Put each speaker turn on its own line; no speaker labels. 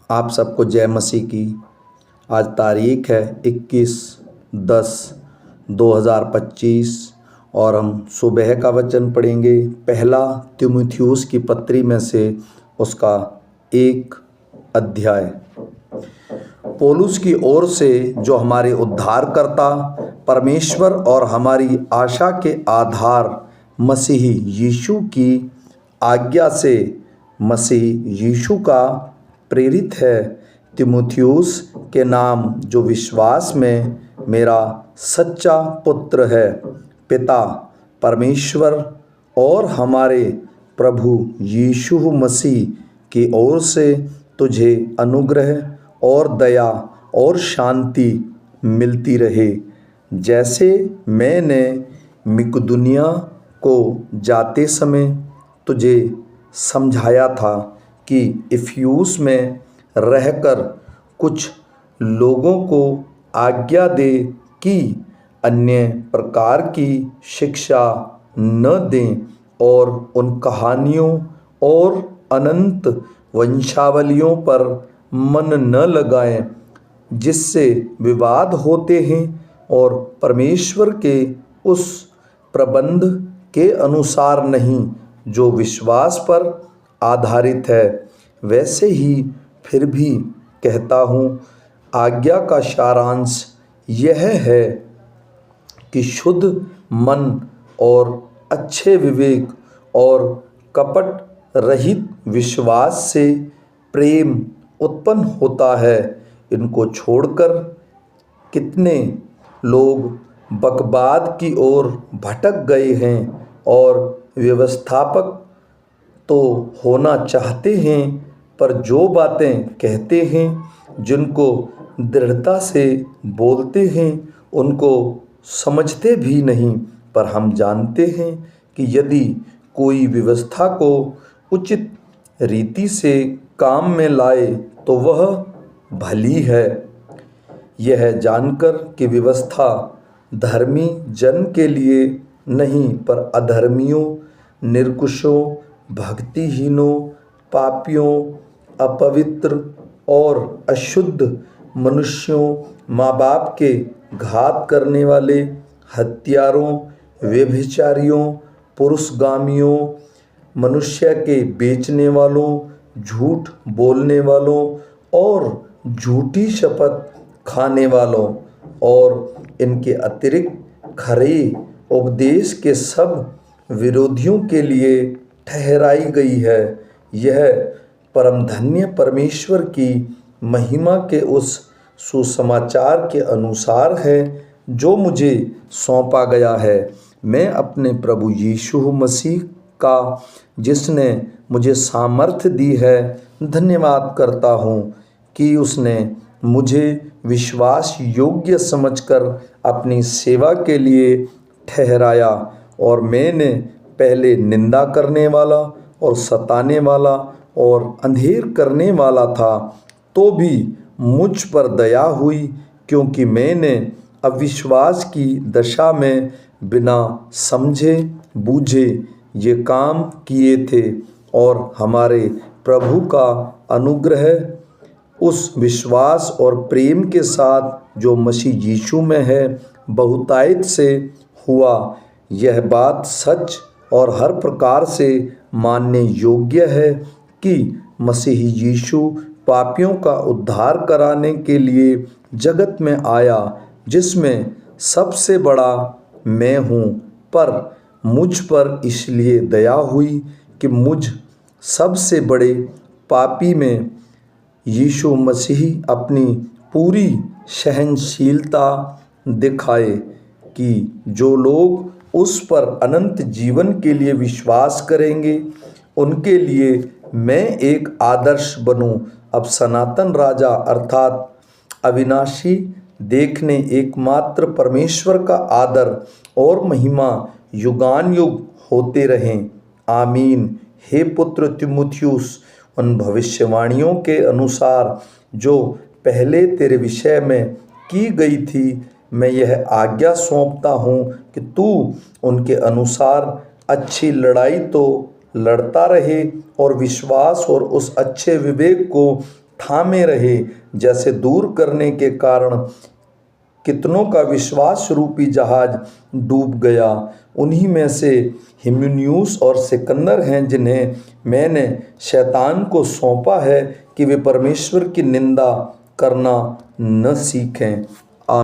आप सबको जय मसीह की। आज तारीख है 21/10/2025 और हम सुबह का वचन पढ़ेंगे। पहला तीमुथियुस की पत्री में से उसका 1 अध्याय। पौलुस की ओर से, जो हमारे उद्धारकर्ता परमेश्वर और हमारी आशा के आधार मसीह यीशु की आज्ञा से मसीह यीशु का प्रेरित है, तीमुथियुस के नाम, जो विश्वास में मेरा सच्चा पुत्र है, पिता परमेश्वर और हमारे प्रभु यीशु मसीह की ओर से तुझे अनुग्रह और दया और शांति मिलती रहे। जैसे मैंने मकिदुनिया को जाते समय तुझे समझाया था कि इफियुस में रहकर कुछ लोगों को आज्ञा दे कि अन्य प्रकार की शिक्षा न दें और उन कहानियों और अनंत वंशावलियों पर मन न लगाएं जिससे विवाद होते हैं, और परमेश्वर के उस प्रबंध के अनुसार नहीं जो विश्वास पर आधारित है। वैसे ही फिर भी कहता हूँ, आज्ञा का सारांश यह है कि शुद्ध मन और अच्छे विवेक और कपट रहित विश्वास से प्रेम उत्पन्न होता है। इनको छोड़कर कितने लोग बकवाद की ओर भटक गए हैं और व्यवस्थापक तो होना चाहते हैं, पर जो बातें कहते हैं, जिनको दृढ़ता से बोलते हैं, उनको समझते भी नहीं। पर हम जानते हैं कि यदि कोई व्यवस्था को उचित रीति से काम में लाए तो वह भली है। यह जानकर कि व्यवस्था धर्मी जन के लिए नहीं, पर अधर्मियों, निर्कुशों, भक्तिहीनों, पापियों, अपवित्र और अशुद्ध मनुष्यों, माँ बाप के घात करने वाले, हत्यारों, व्यभिचारियों, पुरुषगामियों, मनुष्य के बेचने वालों, झूठ बोलने वालों और झूठी शपथ खाने वालों और इनके अतिरिक्त खरे उपदेश के सब विरोधियों के लिए ठहराई गई है। यह परम धन्य परमेश्वर की महिमा के उस सुसमाचार के अनुसार है जो मुझे सौंपा गया है। मैं अपने प्रभु यीशु मसीह का, जिसने मुझे सामर्थ्य दी है, धन्यवाद करता हूँ कि उसने मुझे विश्वास योग्य समझकर अपनी सेवा के लिए ठहराया। और मैंने पहले निंदा करने वाला और सताने वाला और अंधेर करने वाला था, तो भी मुझ पर दया हुई, क्योंकि मैंने अविश्वास की दशा में बिना समझे बूझे ये काम किए थे। और हमारे प्रभु का अनुग्रह उस विश्वास और प्रेम के साथ जो मसीह यीशु में है बहुतायत से हुआ। यह बात सच और हर प्रकार से मानने योग्य है कि मसीह यीशु पापियों का उद्धार कराने के लिए जगत में आया, जिसमें सबसे बड़ा मैं हूँ। पर मुझ पर इसलिए दया हुई कि मुझ सबसे बड़े पापी में यीशु मसीह अपनी पूरी सहनशीलता दिखाए कि जो लोग उस पर अनंत जीवन के लिए विश्वास करेंगे, उनके लिए मैं एक आदर्श बनूं। अब सनातन राजा अर्थात अविनाशी देखने एकमात्र परमेश्वर का आदर और महिमा युगान युग होते रहें। आमीन। हे पुत्र तीमुथियुस, उन भविष्यवाणियों के अनुसार जो पहले तेरे विषय में की गई थी, मैं यह आज्ञा सौंपता हूँ कि तू उनके अनुसार अच्छी लड़ाई तो लड़ता रहे और विश्वास और उस अच्छे विवेक को थामे रहे, जैसे दूर करने के कारण कितनों का विश्वास रूपी जहाज डूब गया। उन्हीं में से हिमेनियुस और सिकंदर हैं, जिन्हें मैंने शैतान को सौंपा है कि वे परमेश्वर की निंदा करना न सीखें।